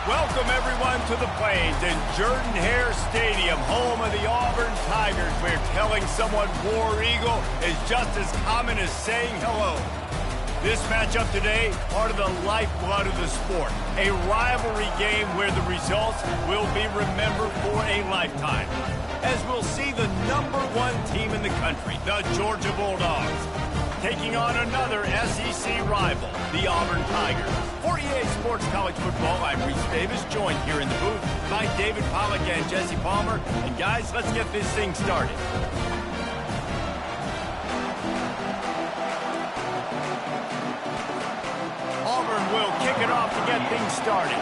Welcome, everyone, to the Plains in Jordan-Hare Stadium, home of the Auburn Tigers, where telling someone War Eagle is just as common as saying hello. This matchup today, part of the lifeblood of the sport, a rivalry game where the results will be remembered for a lifetime, as we'll see the #1 team in the country, the Georgia Bulldogs, taking on another SEC rival, the Auburn Tigers. For EA Sports College Football, I'm Reese Davis, joined here in the booth by David Pollack and Jesse Palmer. And guys, let's get this thing started. Auburn will kick it off to get things started.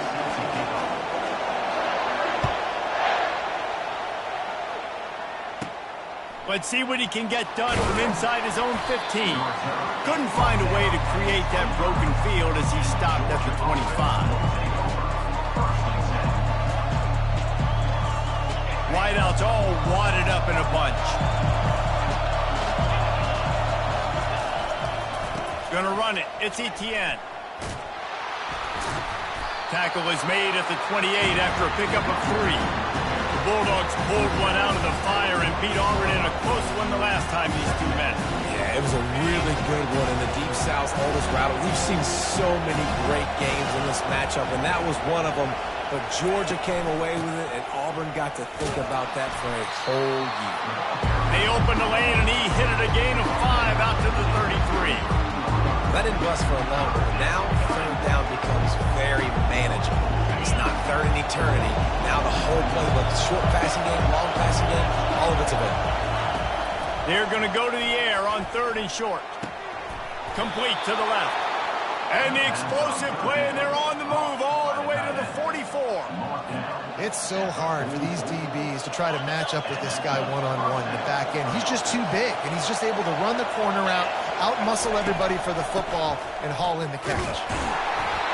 Let's see what he can get done from inside his own 15. Couldn't find a way to create that broken field as he stopped at the 25. Wideouts all wadded up in a bunch. Gonna run it. It's Etienne. Tackle is made at the 28 after a pickup of 3. The Bulldogs pulled one out of the fire and beat Auburn in a close one the last time these two met. Yeah, it was a really good one in the Deep South Oldest Battle. We've seen so many great games in this matchup, and that was one of them. But Georgia came away with it, and Auburn got to think about that for a whole year. They opened the lane, and he hit it a gain of 5 out to the 33. That didn't bust for a long one. Now, third down becomes very manageable. It's not third in eternity. Now the whole playbook, short passing game, long passing game, all of it's available. They're going to go to the air on 3rd and short. Complete to the left. And the explosive play, and they're on the move all the way to the 44. It's so hard for these DBs to try to match up with this guy one-on-one in the back end. He's just too big, and he's just able to run the corner out-muscle everybody for the football, and haul in the catch.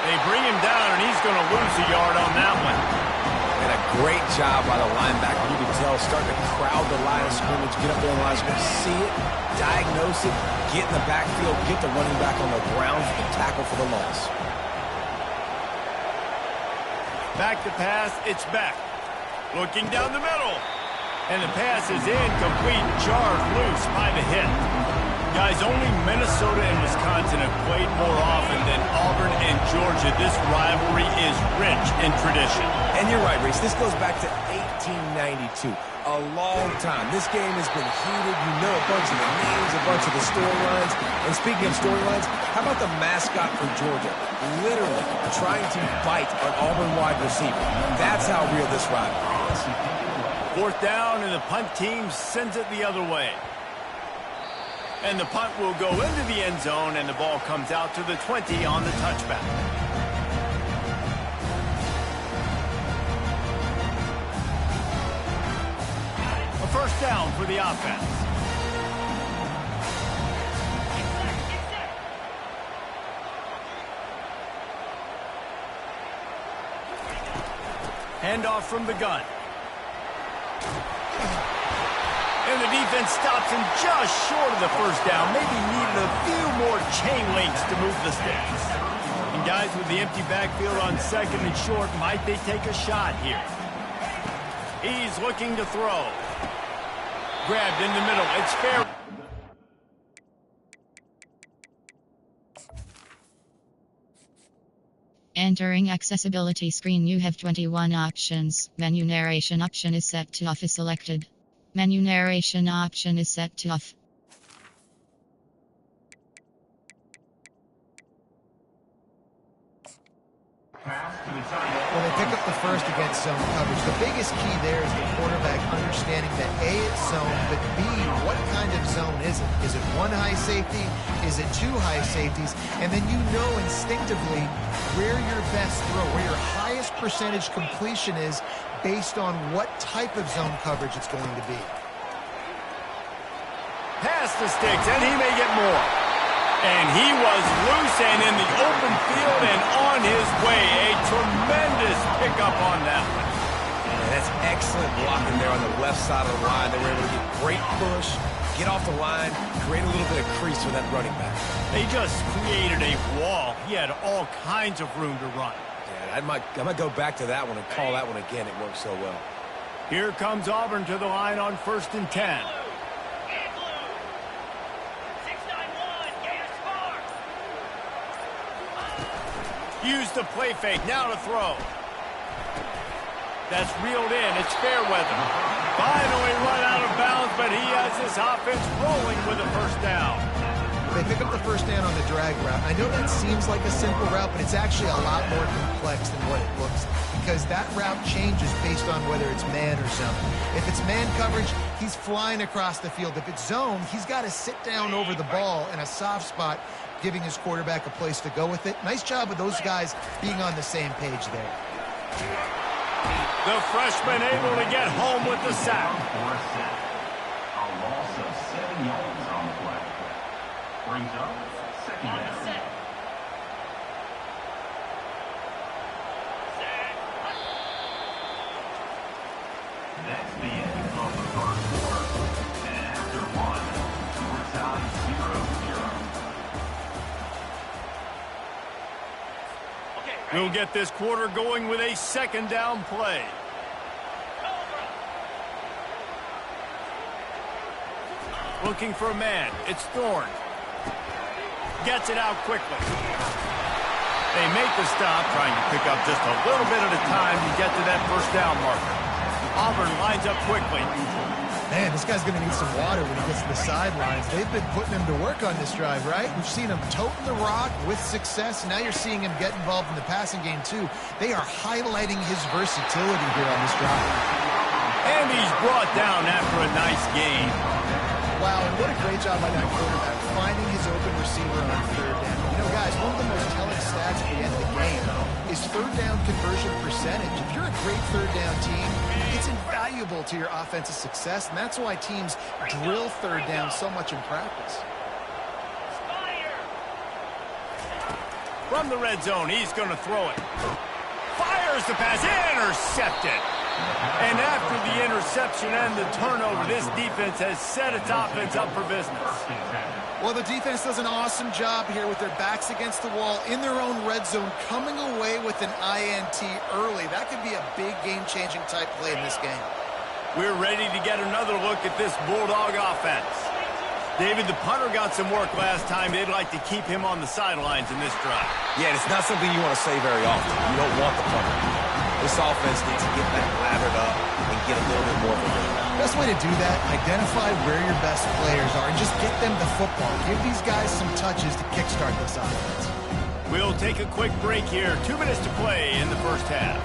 They bring him down, and he's going to lose a yard on that one. And a great job by the linebacker. You can tell, starting to crowd the line of scrimmage, get up there on the line of scrimmage, see it, diagnose it, get in the backfield, get the running back on the ground for the tackle for the loss. Back to pass, it's back. Looking down the middle. And the pass is incomplete, jarred loose by the hit. Guys, only Minnesota and Wisconsin have played more often than Auburn and Georgia. This rivalry is rich in tradition. And you're right, Reese. This goes back to 1892. A long time. This game has been heated. You know a bunch of the names, a bunch of the storylines. And speaking of storylines, how about the mascot for Georgia? Literally trying to bite an Auburn wide receiver. That's how real this rivalry is. 4th down, and the punt team sends it the other way. And the punt will go into the end zone, and the ball comes out to the 20 on the touchback. A 1st down for the offense. Handoff from the gun. And the defense stops him just short of the 1st down. Maybe needed a few more chain links to move the sticks. And guys, with the empty backfield on 2nd and short, might they take a shot here? He's looking to throw. Grabbed in the middle. It's fair. Entering accessibility screen, you have 21 options. Menu narration option is set to off is selected. Menu narration option is set to off. When they pick up the first against zone coverage, the biggest key there is the quarterback understanding that A, it's zone, but B, what kind of zone is it? Is it 1 high safety? Is it 2 high safeties? And then you know instinctively where your best throw, where your highest percentage completion is based on what type of zone coverage it's going to be. Past the sticks, and he may get more. And he was loose and in the open field and on his way. A tremendous pickup on that one. And that's excellent blocking there on the left side of the line. They were able to get great push, get off the line, create a little bit of crease for that running back. They just created a wall. He had all kinds of room to run. Yeah, I might go back to that one and call that one again. It worked so well. Here comes Auburn to the line on 1st and 10. Use the play fake, now to throw. That's reeled in, it's Fairweather. Finally run out of bounds, but he has this offense rolling with a first down. They pick up the first down on the drag route. I know that seems like a simple route, but it's actually a lot more complex than what it looks like, because that route changes based on whether it's man or zone. If it's man coverage, he's flying across the field. If it's zone, he's got to sit down over the ball in a soft spot, giving his quarterback a place to go with it. Nice job of those guys being on the same page there. The freshman able to get home with the sack. A loss of 7 yards on the play. Brings up second down. That's the end of the first quarter. And after one, we're tied 0-0. We'll get this quarter going with a second down play. Looking for a man. It's Thorne. Gets it out quickly. They make the stop, trying to pick up just a little bit at a time to get to that first down marker. Auburn lines up quickly. Man, this guy's going to need some water when he gets to the sidelines. They've been putting him to work on this drive, right? We've seen him toting the rock with success. Now you're seeing him get involved in the passing game, too. They are highlighting his versatility here on this drive. And he's brought down after a nice gain. Wow, and what a great job by that quarterback, finding his open receiver on third down. You know, guys, one of the most telling stats at the end of the game is third down conversion percentage. If you're a great third down team, it's invaluable to your offensive success, and that's why teams drill third down so much in practice. From the red zone, he's going to throw it. Fires the pass, intercepted. And after the interception and the turnover, this defense has set its offense up for business. Well, the defense does an awesome job here with their backs against the wall in their own red zone, coming away with an INT early. That could be a big game-changing type play in this game. We're ready to get another look at this Bulldog offense. David, the punter got some work last time. They'd like to keep him on the sidelines in this drive. Yeah, it's not something you want to say very often. You don't want the punter. This offense needs to get back lathered up and get a little bit more of a lead. Best way to do that, identify where your best players are and just get them the football. Give these guys some touches to kickstart this offense. We'll take a quick break here. 2 minutes to play in the first half.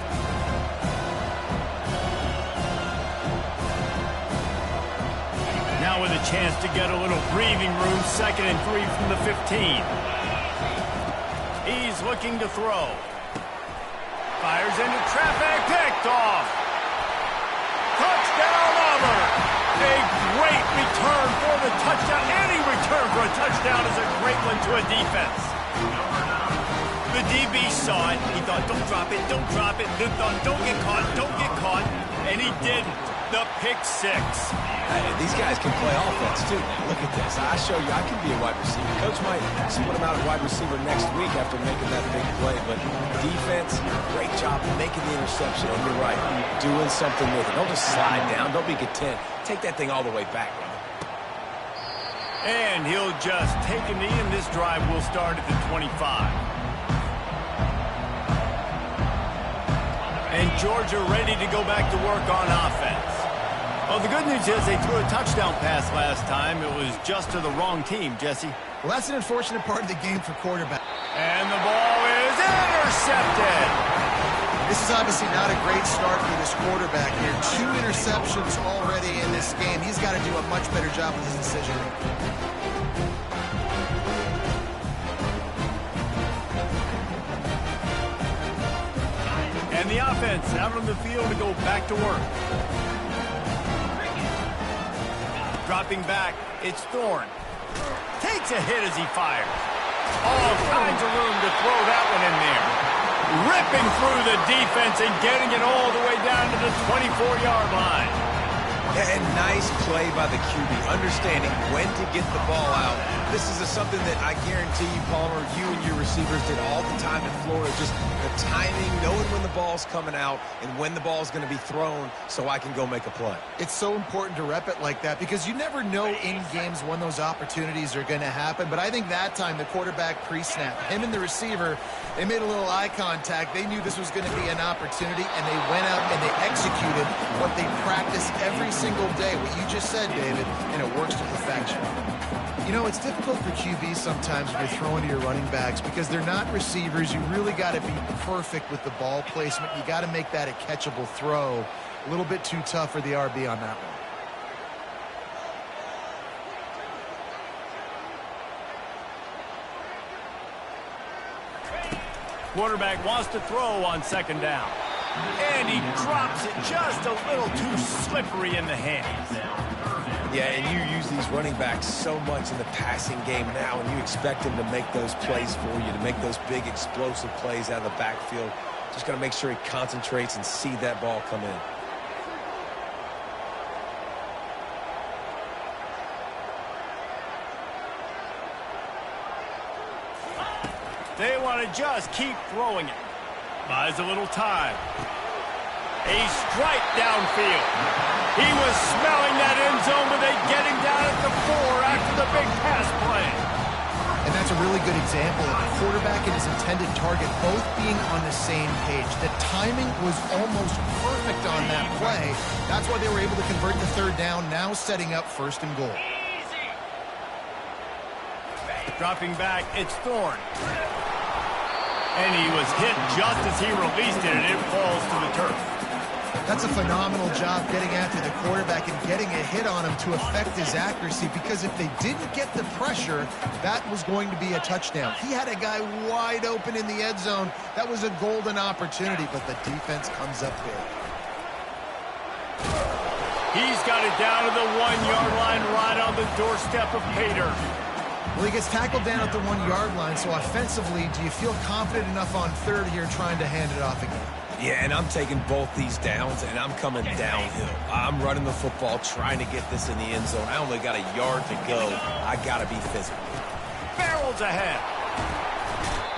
Now with a chance to get a little breathing room, 2nd and 3 from the 15. He's looking to throw. Fires into traffic, picked off. Touchdown, Auburn. A great return for the touchdown. Any return for a touchdown is a great one to a defense. The DB saw it. He thought, don't drop it, don't drop it. Then thought, don't get caught, don't get caught. And he didn't. The pick 6. Hey, these guys can play offense, too. Now, look at this. I show you I can be a wide receiver. Coach might split him out at wide receiver next week after making that big play. But defense, great job making the interception. And you're right, doing something with it. Don't just slide down. Don't be content. Take that thing all the way back, brother. And he'll just take a knee, and this drive will start at the 25. And Georgia ready to go back to work on offense. Well, the good news is they threw a touchdown pass last time. It was just to the wrong team, Jesse. Well, that's an unfortunate part of the game for quarterback. And the ball is intercepted. This is obviously not a great start for this quarterback here. 2 interceptions already in this game. He's got to do a much better job with his decision making. And the offense out on the field to go back to work. Dropping back, it's Thorne. Takes a hit as he fires. All kinds of room to throw that one in there. Ripping through the defense and getting it all the way down to the 24-yard line. And nice play by the QB, understanding when to get the ball out. This is something that I guarantee you, Palmer, you and your receivers did all the time in Florida. Just the timing, knowing when the ball's coming out and when the ball's going to be thrown so I can go make a play. It's so important to rep it like that because you never know in games when those opportunities are going to happen. But I think that time the quarterback pre-snap, him and the receiver, they made a little eye contact. They knew this was going to be an opportunity, and they went out and they executed what they practice every single day. What you just said, David, and it works to perfection. You know, it's difficult for QBs sometimes when you're throwing to your running backs because they're not receivers. You really got to be perfect with the ball placement. You got to make that a catchable throw. A little bit too tough for the RB on that one. Quarterback wants to throw on second down. And he drops it just a little too slippery in the hands. Yeah, and you use these running backs so much in the passing game now, and you expect them to make those plays for you, to make those big explosive plays out of the backfield. Just got to make sure he concentrates and see that ball come in. They want to just keep throwing it. Buys a little time. A strike downfield. He was smelling that end zone, but they get him down at the 4 after the big pass play. And that's a really good example of a quarterback and his intended target both being on the same page. The timing was almost perfect on that play. That's why they were able to convert the third down, now setting up first and goal. Dropping back, it's Thorne. And he was hit just as he released it, and it falls to the turf. That's a phenomenal job getting after the quarterback and getting a hit on him to affect his accuracy, because if they didn't get the pressure, that was going to be a touchdown. He had a guy wide open in the end zone. That was a golden opportunity, but the defense comes up big. He's got it down to the 1-yard line right on the doorstep of Pater. Well, he gets tackled down at the 1-yard line, so offensively, do you feel confident enough on third here trying to hand it off again? Yeah, and I'm taking both these downs, and I'm coming downhill. I'm running the football, trying to get this in the end zone. I only got a yard to go. I got to be physical. Barrels ahead.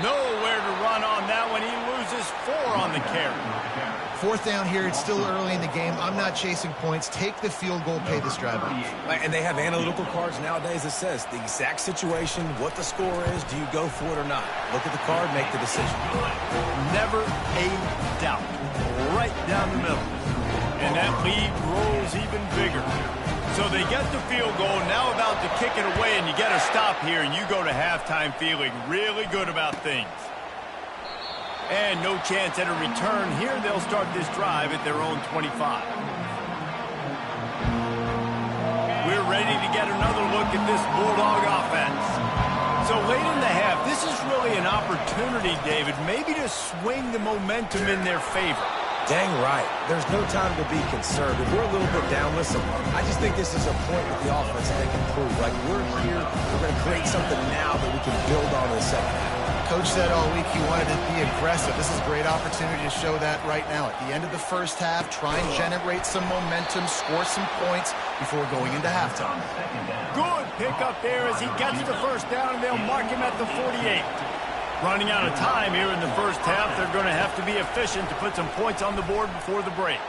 Nowhere to run on that one. He loses 4 on the carry. Fourth down here. It's still early in the game. I'm not chasing points. Take the field goal, pay the drive off. And they have analytical cards nowadays that says the exact situation, what the score is, do you go for it or not? Look at the card, make the decision. Never a doubt. Right down the middle. And that lead grows even bigger. So they get the field goal, now about to kick it away, and you get a stop here, and you go to halftime feeling really good about things. And no chance at a return here. They'll start this drive at their own 25. We're ready to get another look at this Bulldog offense. So late in the half, this is really an opportunity, David, maybe to swing the momentum in their favor. Dang right. There's no time to be concerned. If we're a little bit down, listen, I just think this is a point with the offense that they can prove. Like, we're here, we're going to create something now that we can build on in the second half. Coach said all week he wanted to be aggressive. This is a great opportunity to show that right now. At the end of the first half, try and generate some momentum, score some points before going into halftime. Good pickup there as he gets the first down, and they'll mark him at the 48. Running out of time here in the first half, they're going to have to be efficient to put some points on the board before the break.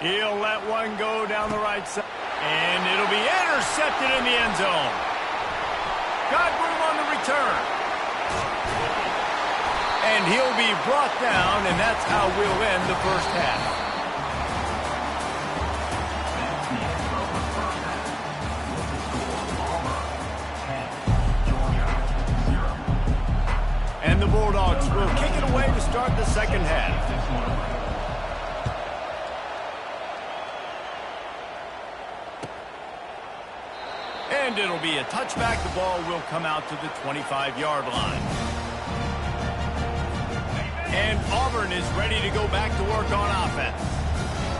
He'll let one go down the right side, and it'll be intercepted in the end zone. Got room on the return. And he'll be brought down, and that's how we'll end the first half. And the Bulldogs will kick it away to start the second half. And it'll be a touchback. The ball will come out to the 25-yard line. And Auburn is ready to go back to work on offense.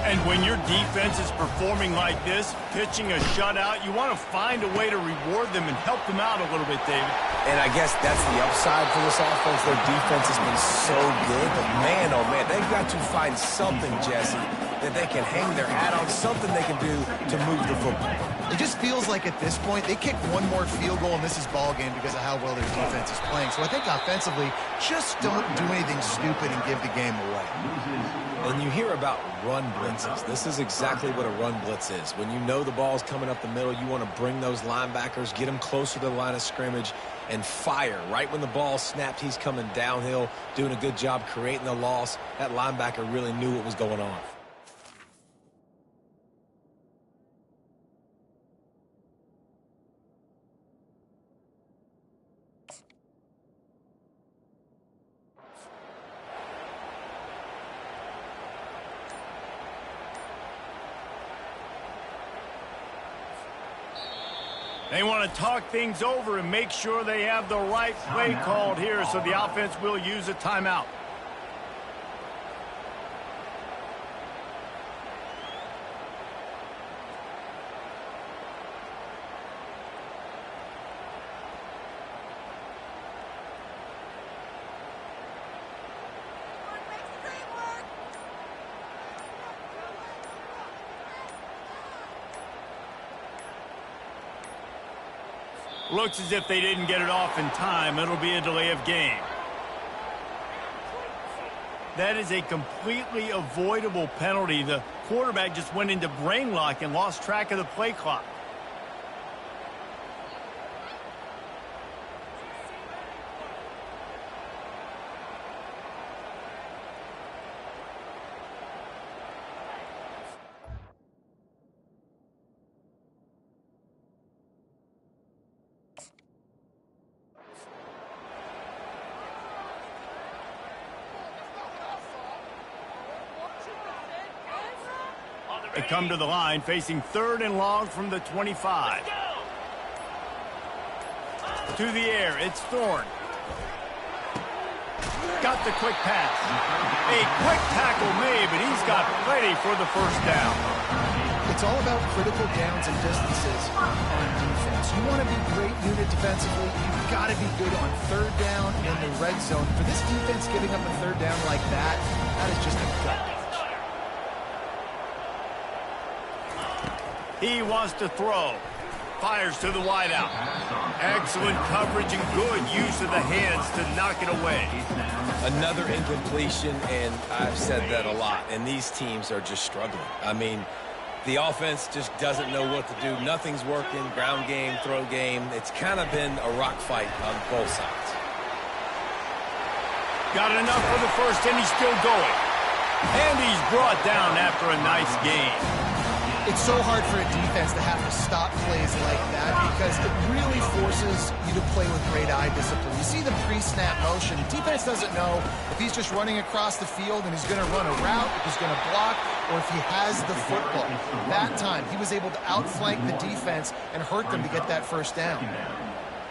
And when your defense is performing like this, pitching a shutout, you want to find a way to reward them and help them out a little bit, David. And I guess that's the upside for this offense. Their defense has been so good, but man, oh man, they've got to find something, Jesse, that they can hang their hat on, something they can do to move the football. It just feels like at this point, they kick one more field goal and this is ball game because of how well their defense is playing. So I think offensively, just don't do anything stupid and give the game away. And you hear about run blitzes. This is exactly what a run blitz is. When you know the ball's coming up the middle, you want to bring those linebackers, get them closer to the line of scrimmage, and fire. Right when the ball snapped, he's coming downhill, doing a good job creating the loss. That linebacker really knew what was going on. They want to talk things over and make sure they have the right play called here, so the offense will use a timeout. Looks as if they didn't get it off in time. It'll be a delay of game. That is a completely avoidable penalty. The quarterback just went into brain lock and lost track of the play clock. They come to the line facing 3rd and long from the 25. To the air, it's Thorne. Got the quick pass. A quick tackle made, but he's got plenty for the first down. It's all about critical downs and distances on defense. You want to be great unit defensively. You've got to be good on 3rd down in the red zone. For this defense giving up a 3rd down like that, that is just a gut. He wants to throw. Fires to the wideout. Excellent coverage and good use of the hands to knock it away. Another incompletion, and I've said that a lot, and these teams are just struggling. I mean, the offense just doesn't know what to do. Nothing's working. Ground game, throw game. It's kind of been a rock fight on both sides. Got enough for the first, and he's still going. And he's brought down after a nice gain. It's so hard for a defense to have to stop plays like that because it really forces you to play with great eye discipline. You see the pre-snap motion. Defense doesn't know if he's just running across the field and he's going to run a route, if he's going to block, or if he has the football. That time, he was able to outflank the defense and hurt them to get that first down.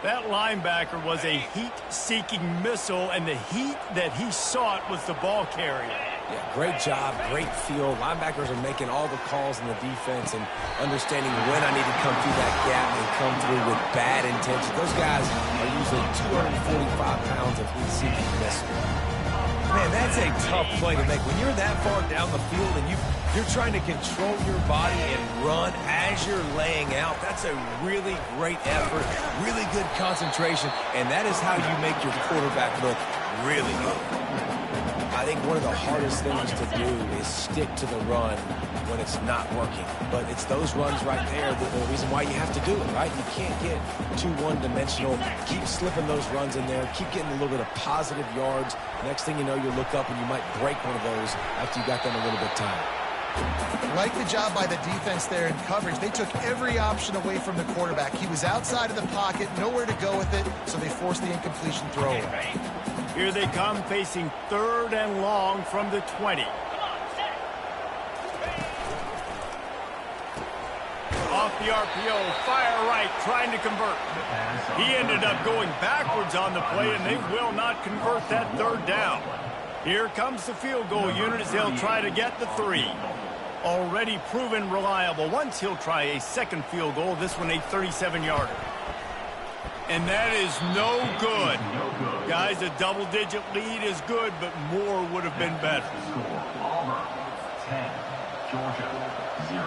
That linebacker was a heat-seeking missile, and the heat that he sought was the ball carrier. Yeah, great job, great feel. Linebackers are making all the calls in the defense and understanding when I need to come through that gap and come through with bad intention. Those guys are usually 245 pounds of heat-seeking missile. Man, that's a tough play to make. When you're that far down the field and you're trying to control your body and run as you're laying out, that's a really great effort, really good concentration, and that is how you make your quarterback look really good. I think one of the hardest things to do is stick to the run when it's not working. But it's those runs right there that the reason why you have to do it, right? You can't get too one-dimensional. Keep slipping those runs in there. Keep getting a little bit of positive yards. Next thing you know, you look up and you might break one of those after you got them a little bit tired. Like the job by the defense there in coverage. They took every option away from the quarterback. He was outside of the pocket, nowhere to go with it, so they forced the incompletion throw. Here they come facing 3rd and long from the 20. Off the RPO, fire right, trying to convert. He ended up going backwards on the play, and they will not convert that 3rd down. Here comes the field goal unit as they'll try to get the 3. Already proven reliable. Once he'll try a second field goal, this one a 37-yarder. And that is no good. Guys, a double-digit lead is good, but more would have been better. Georgia, 0.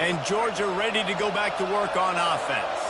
And Georgia ready to go back to work on offense.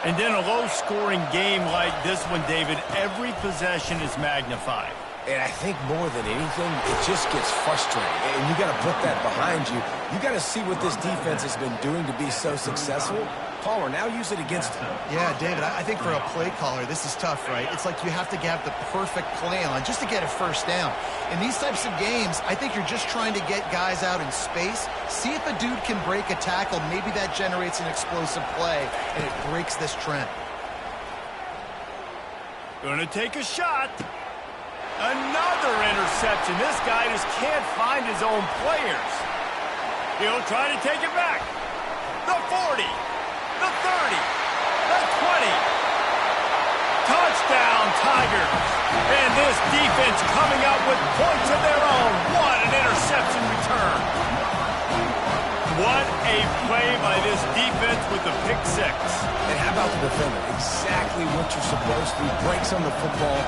And in a low-scoring game like this one, David, every possession is magnified. And I think more than anything, it just gets frustrating. And you got to put that behind you. You got to see what this defense has been doing to be so successful. Palmer, now use it against him. Yeah, David, I think for a play caller, this is tough, right? It's like you have to have the perfect play on just to get a first down. In these types of games, I think you're just trying to get guys out in space, see if a dude can break a tackle. Maybe that generates an explosive play, and it breaks this trend. Gonna take a shot. Another interception. This guy just can't find his own players. He'll try to take it back. The 40. The 30, the 20. Touchdown, Tigers. And this defense coming up with points of their own. What an interception return. What a play by this defense with the pick six. And how about the defender? Exactly what you're supposed to do. Breaks on the football,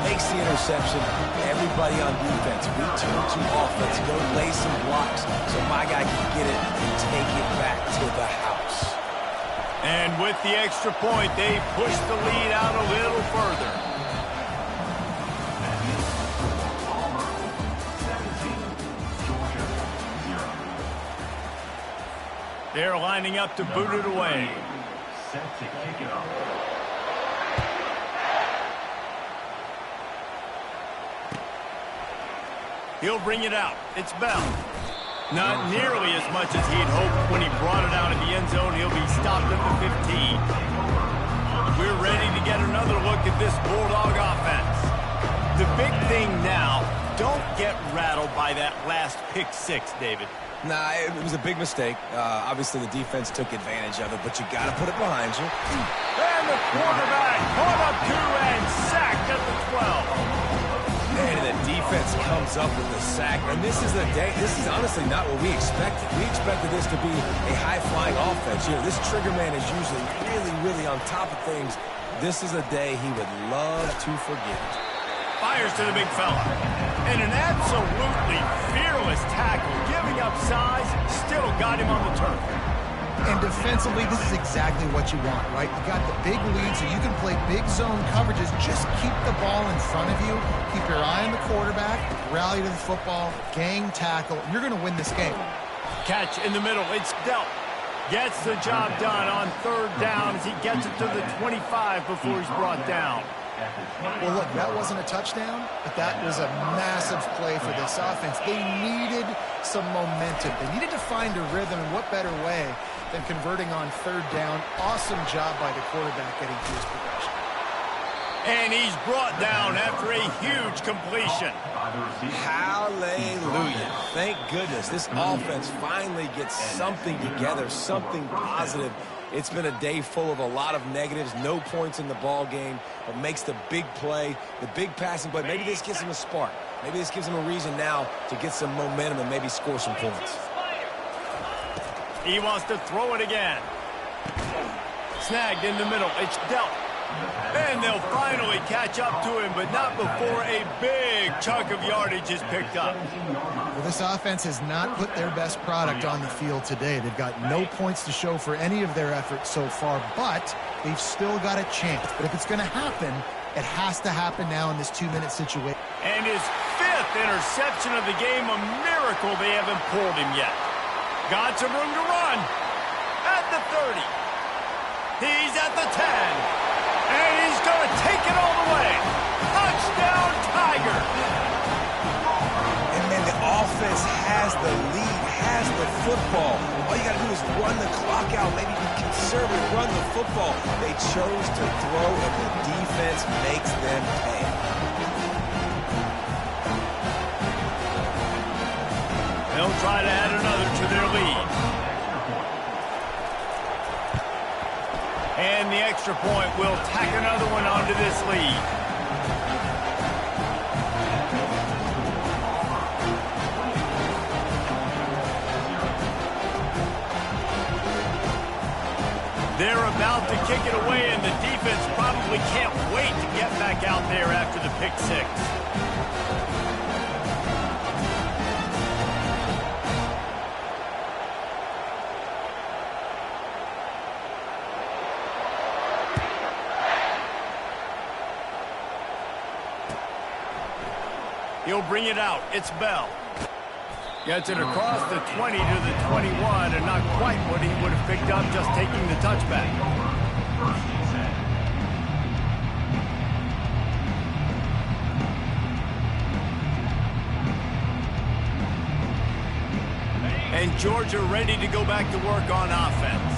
makes the interception. Everybody on defense, we turn to offense. Go lay some blocks so my guy can get it and take it back to the house. And with the extra point, they push the lead out a little further. Palmer, 17. Georgia, 0. They're lining up to boot it away. Set to kick it off. He'll bring it out. It's Bell. Not nearly as much as he'd hoped when he brought it out in the end zone. He'll be stopped at the 15. We're ready to get another look at this Bulldog offense. The big thing now, don't get rattled by that last pick six, David. Nah, it was a big mistake. Obviously, the defense took advantage of it, but you got to put it behind you. And the quarterback caught up to and sacked at the 12. And the defense comes up with the sack. And this is honestly not what we expected. We expected this to be a high-flying offense. You know, this trigger man is usually really, really on top of things. This is a day he would love to forget. Fires to the big fella. And an absolutely fearless tackle. Giving up size, still got him on the turf. And defensively, this is exactly what you want, right? You got the big lead, so you can play big zone coverages. Just keep the ball in front of you. Keep your eye on the quarterback. Rally to the football. Gang tackle. You're going to win this game. Catch in the middle. It's dealt. Gets the job done on third down as he gets it to the 25 before he's brought down. Well, look, that wasn't a touchdown, but that was a massive play for this offense. They needed some momentum. They needed to find a rhythm, and what better way than converting on third down. Awesome job by the quarterback getting through his progression. And he's brought down after a huge completion. Hallelujah. Thank goodness. This offense finally gets something together, something positive. It's been a day full of a lot of negatives, no points in the ball game, but makes the big play, the big passing play. Maybe this gives him a spark. Maybe this gives him a reason now to get some momentum and maybe score some points. He wants to throw it again. Snagged in the middle. It's dealt. And they'll finally catch up to him, but not before a big chunk of yardage is picked up. Well, this offense has not put their best product on the field today. They've got no points to show for any of their efforts so far, but they've still got a chance. But if it's going to happen, it has to happen now in this 2-minute situation. And his 5th interception of the game, a miracle they haven't pulled him yet. Got some room to run. At the 30. He's at the 10. And he's going to take it all the way. Touchdown, Tiger. And man, the offense has the lead, has the football. All you got to do is run the clock out, maybe be conservative, run the football. They chose to throw, and the defense makes them pay. They'll try to add another to their lead. And the extra point will tack another one onto this lead. They're about to kick it away, and the defense probably can't wait to get back out there after the pick six. He'll bring it out. It's Bell. Gets it across the 20 to the 21, and not quite what he would have picked up just taking the touchback. And Georgia ready to go back to work on offense.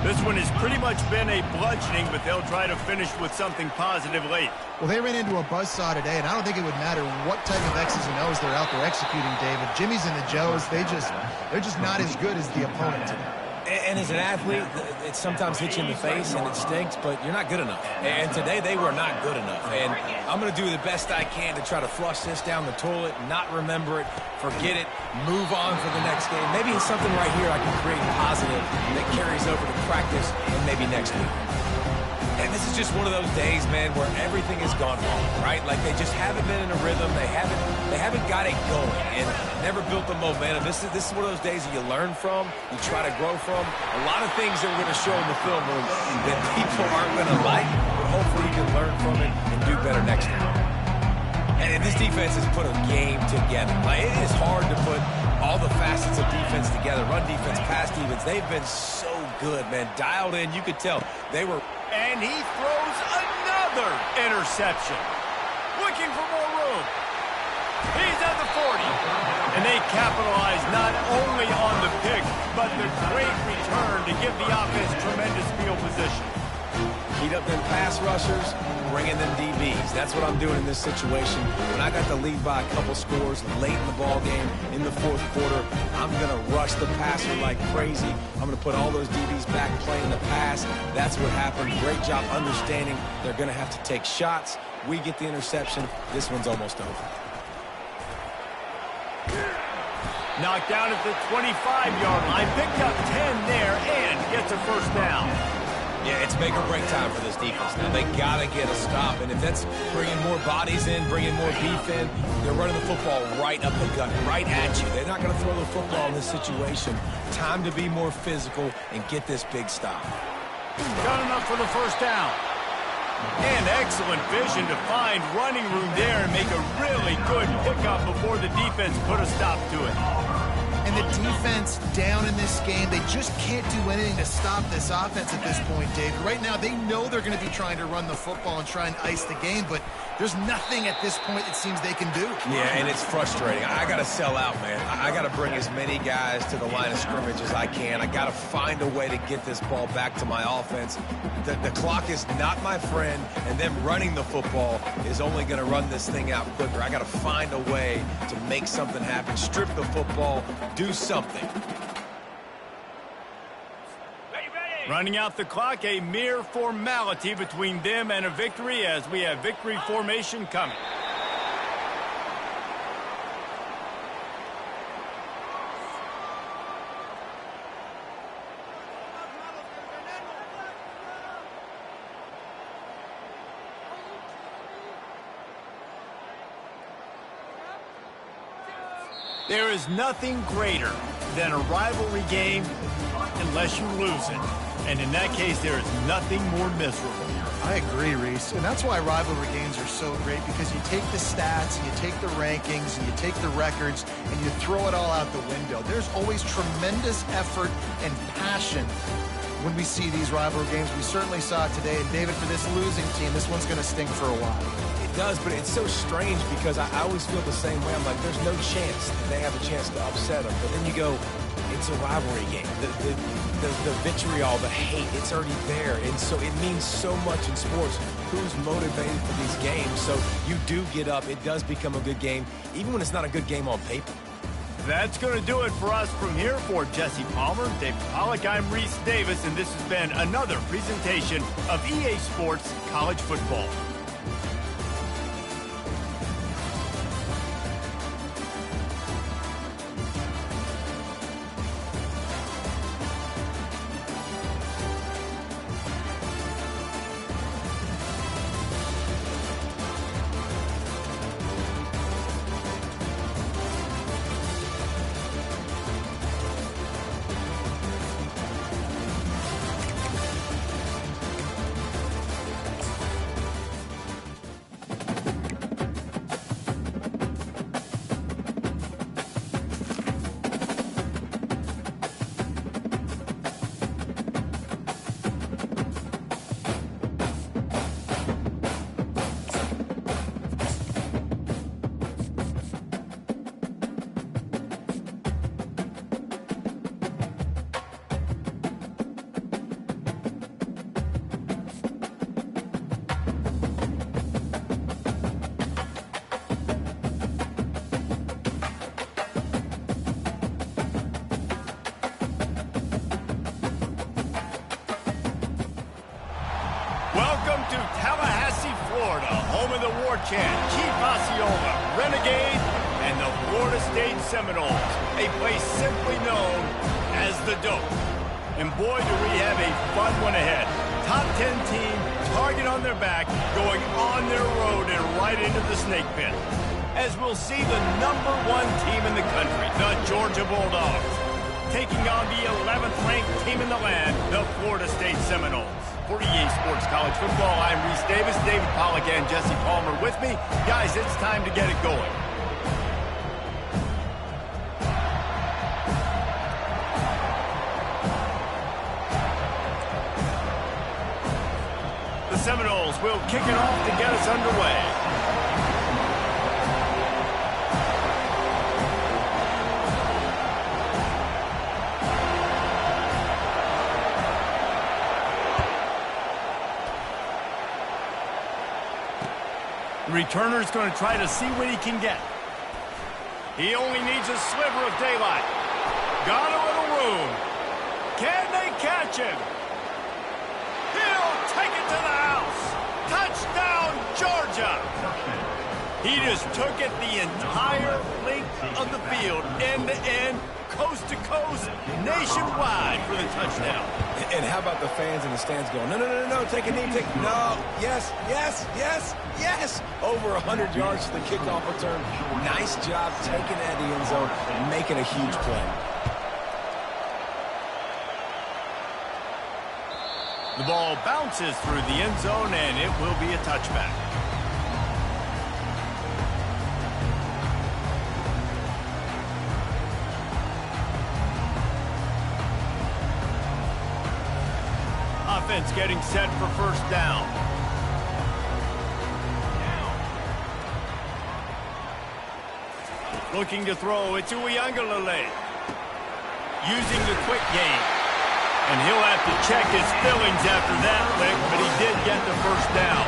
This one has pretty much been a bludgeoning, but they'll try to finish with something positive late. Well, they ran into a buzzsaw today, and I don't think it would matter what type of X's and O's they're out there executing, David. Jimmy's and the Joes, they're just not as good as the opponent today. And as an athlete, it sometimes hits you in the face and it stinks, but you're not good enough. And today they were not good enough. And I'm going to do the best I can to try to flush this down the toilet, not remember it, forget it, move on for the next game. Maybe it's something right here I can create positive that carries over to practice and maybe next week. And this is just one of those days, man, where everything has gone wrong, right? Like they just haven't been in a rhythm. They haven't got it going and never built the momentum. This is one of those days that you learn from, you try to grow from. A lot of things that we're going to show in the film room that people aren't going to like, but hopefully you can learn from it and do better next time. And this defense has put a game together. Like, it is hard to put all the facets of defense together. Run defense, pass defense. They've been so good, man. Dialed in. You could tell they were. And he throws another interception. Looking for more room. He's at the 40. And they capitalize not only on the pick, but the great return to give the offense tremendous field position. Heat up them pass rushers, bring in them DBs. That's what I'm doing in this situation. When I got the lead by a couple scores late in the ball game, in the fourth quarter, I'm going to rush the passer like crazy. I'm going to put all those DBs back playing the pass. That's what happened. Great job understanding they're going to have to take shots. We get the interception. This one's almost over. Knocked down at the 25-yard line. Picked up 10 there and gets a first down. Yeah, it's make or break time for this defense now. They got to get a stop, and if that's bringing more bodies in, bringing more beef in, they're running the football right up the gut, right at you. They're not going to throw the football in this situation. Time to be more physical and get this big stop. Got enough for the first down. And excellent vision to find running room there and make a really good pickup before the defense put a stop to it. And the defense down in this game, they just can't do anything to stop this offense at this point, Dave. Right now, they know they're going to be trying to run the football and try and ice the game, but there's nothing at this point it seems they can do. Yeah, and it's frustrating. I got to sell out, man. I got to bring as many guys to the line of scrimmage as I can. I got to find a way to get this ball back to my offense. The clock is not my friend, and them running the football is only going to run this thing out quicker. I got to find a way to make something happen, strip the football, do something. Running out the clock, a mere formality between them and a victory as we have victory formation coming. There is nothing greater than a rivalry game unless you lose it. And in that case, there is nothing more miserable. I agree, Reese. And that's why rivalry games are so great, because you take the stats, and you take the rankings, and you take the records, and you throw it all out the window. There's always tremendous effort and passion when we see these rivalry games. We certainly saw it today. And, David, for this losing team, this one's going to sting for a while. It does, but it's so strange because I always feel the same way. I'm like, there's no chance that they have a chance to upset them. But then you go, it's a rivalry game. The vitriol, the hate, it's already there. And so it means so much in sports. Who's motivated for these games? So you do get up. It does become a good game, even when it's not a good game on paper. That's going to do it for us from here. For Jesse Palmer, David Pollack, I'm Reese Davis, and this has been another presentation of EA Sports College Football. Welcome to Tallahassee, Florida, home of the war chant, Chief Osceola, Renegade, and the Florida State Seminoles, a place simply known as the Dope. And boy, do we have a fun one ahead. Top 10 team, target on their back, going on their road and right into the snake pit. As we'll see the #1 team in the country, the Georgia Bulldogs, taking on the 11th ranked team in the land, the Florida State Seminoles. For EA Sports College Football, I'm Reese Davis, David Pollack and Jesse Palmer with me. Guys, it's time to get it going. The Seminoles will kick it off to get us underway. The returner's going to try to see what he can get. He only needs a sliver of daylight. Got a little room. Can they catch him? He'll take it to the house. Touchdown, Georgia. He just took it the entire length of the field, end to end, coast to coast, nationwide for the touchdown. And how about the fans in the stands going, no, no, no, no, take a knee, no, yes, yes, yes, yes. Over 100 yards for the kickoff return. Nice job taking that to the end zone and making a huge play. The ball bounces through the end zone, and it will be a touchback. Offense getting set for first down. Looking to throw, it's Uiagalelei. Using the quick game. And he'll have to check his fillings after that lick, but he did get the first down.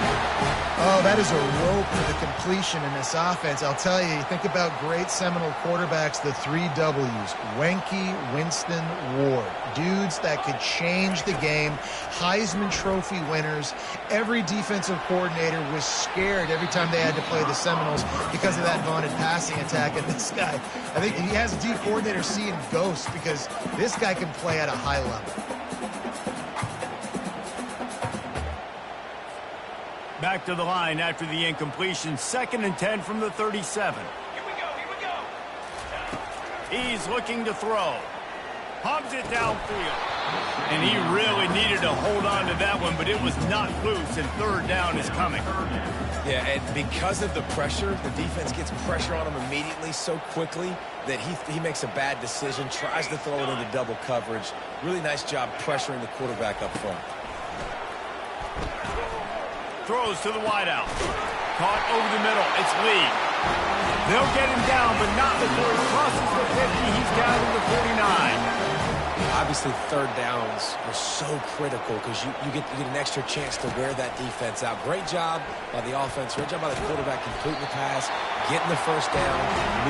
Oh, that is a rope for the completion in this offense. I'll tell you, think about great Seminole quarterbacks, the 3 W's. Wenke, Winston, Ward. Dudes that could change the game. Heisman Trophy winners. Every defensive coordinator was scared every time they had to play the Seminoles because of that vaunted passing attack. And this guy, I think he has a D coordinator seeing ghosts because this guy can play at a high level. Back to the line after the incompletion. 2nd and 10 from the 37. Here we go. He's looking to throw. Pumps it downfield. And he really needed to hold on to that one, but it was not loose, and 3rd down is coming. Yeah, and because of the pressure, the defense gets pressure on him immediately so quickly that he makes a bad decision, tries to throw it into double coverage. Really nice job pressuring the quarterback up front. Throws to the wideout. Caught over the middle. It's Lee. They'll get him down, but not before he crosses the 50. He's down to the 49. Obviously, 3rd downs are so critical because you get an extra chance to wear that defense out. Great job by the offense. Great job by the quarterback completing the pass, getting the first down,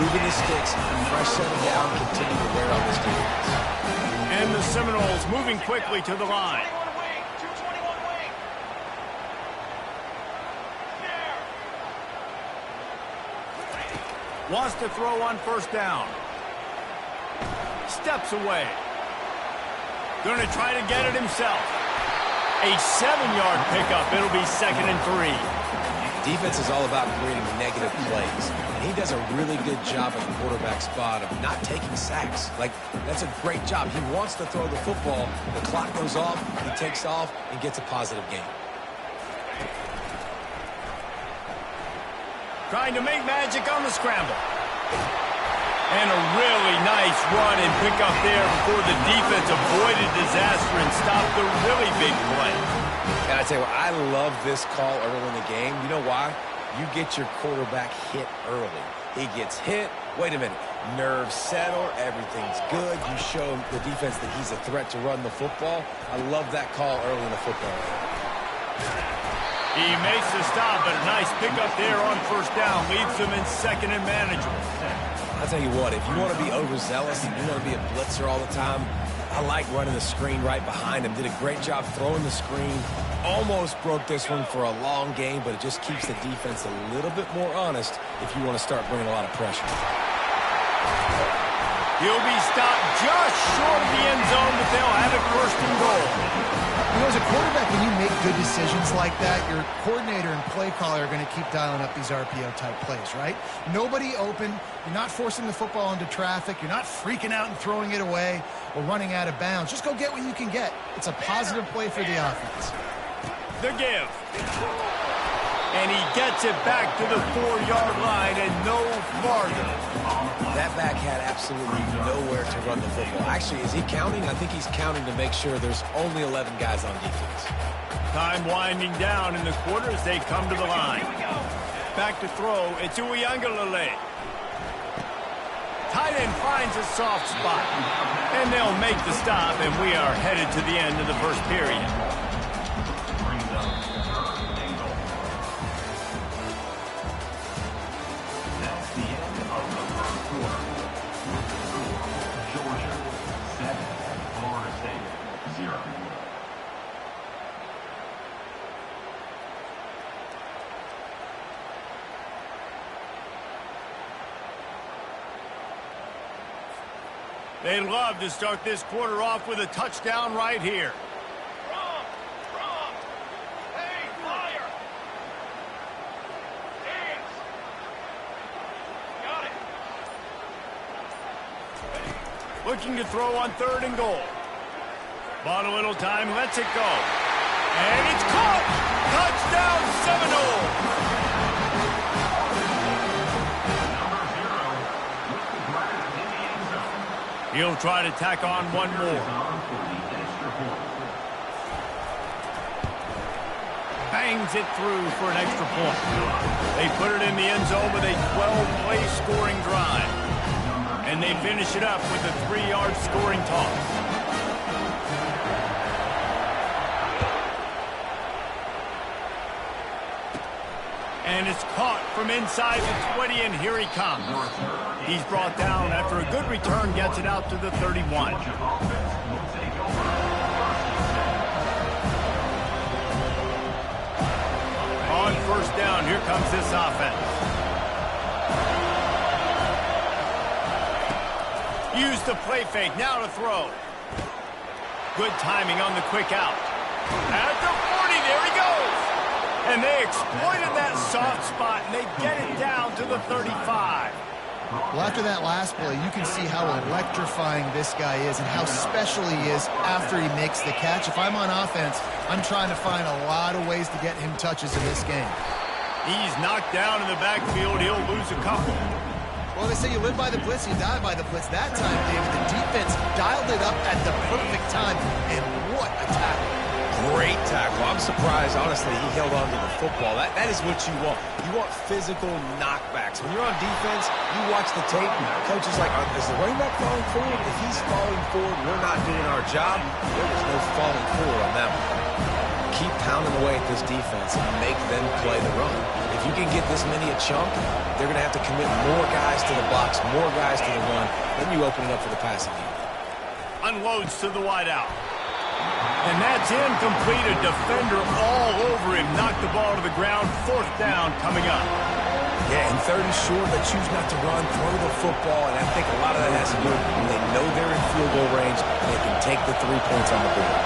moving the sticks, fresh setting down, continue to wear on this defense. And the Seminoles moving quickly to the line. Wants to throw on first down. Steps away. Going to try to get it himself. A 7-yard pickup. It'll be 2nd and 3. Defense is all about creating negative plays. And he does a really good job at the quarterback spot of not taking sacks. Like, that's a great job. He wants to throw the football. The clock goes off. He takes off and gets a positive gain. Trying to make magic on the scramble. And a really nice run and pick up there before the defense avoided disaster and stopped the really big play. And I tell you what, I love this call early in the game. You know why? You get your quarterback hit early. He gets hit. Wait a minute. Nerves settle. Everything's good. You show the defense that he's a threat to run the football. I love that call early in the football game. He makes the stop, but a nice pickup there on first down. Leaves him in 2nd and manageable. I'll tell you what, if you want to be overzealous and you want to be a blitzer all the time, I like running the screen right behind him. Did a great job throwing the screen. Almost broke this one for a long game, but it just keeps the defense a little bit more honest if you want to start bringing a lot of pressure. He'll be stopped just short of the end zone, but they'll have it first and goal. You know, as a quarterback, when you make good decisions like that, your coordinator and play caller are going to keep dialing up these RPO-type plays, right? Nobody open. You're not forcing the football into traffic. You're not freaking out and throwing it away or running out of bounds. Just go get what you can get. It's a positive play for the offense. The give. And he gets it back to the 4-yard line and no farther. That back had absolutely nowhere to run the football. Actually, is he counting? I think he's counting to make sure there's only 11 guys on defense. Time winding down in the quarter as they come to the line. Back to throw. It's Uiagalelei. Tight end finds a soft spot. And they'll make the stop, and we are headed to the end of the first period. They'd love to start this quarter off with a touchdown right here. Wrong. Hey, fire. Hands. Got it. Looking to throw on 3rd and goal. Bought a little time, lets it go. And it's caught! Touchdown, Seminole! He'll try to tack on one more. Bangs it through for an extra point. They put it in the end zone with a 12-play scoring drive. And they finish it up with a 3-yard scoring toss. And it's caught from inside the 20, and here he comes. He's brought down after a good return, gets it out to the 31. On first down, here comes this offense. Use the play fake, now to throw. Good timing on the quick out. At the 40, there he goes. And they exploited that soft spot, and they get it down to the 35. Well, after that last play, you can see how electrifying this guy is and how special he is after he makes the catch. If I'm on offense, I'm trying to find a lot of ways to get him touches in this game. He's knocked down in the backfield. He'll lose a couple. Well, they say you live by the blitz, you die by the blitz. That time, David, the defense dialed it up at the perfect time, and what a tackle. Great tackle. I'm surprised, honestly, he held on to the football. That is what you want. You want physical knockbacks. When you're on defense, you watch the tape, coach is like, is the running back falling forward? If he's falling forward, we're not doing our job. There was no falling forward on that one. Keep pounding away at this defense and make them play the run. If you can get this many a chunk, they're going to have to commit more guys to the box, more guys to the run. Then you open it up for the passing game. Unloads to the wideout. And that's incomplete. A defender all over him. Knocked the ball to the ground. 4th down coming up. Yeah, and 3rd and short, they choose not to run, throw the football, and I think a lot of that has to do with when they know they're in field goal range, they can take the 3 points on the board.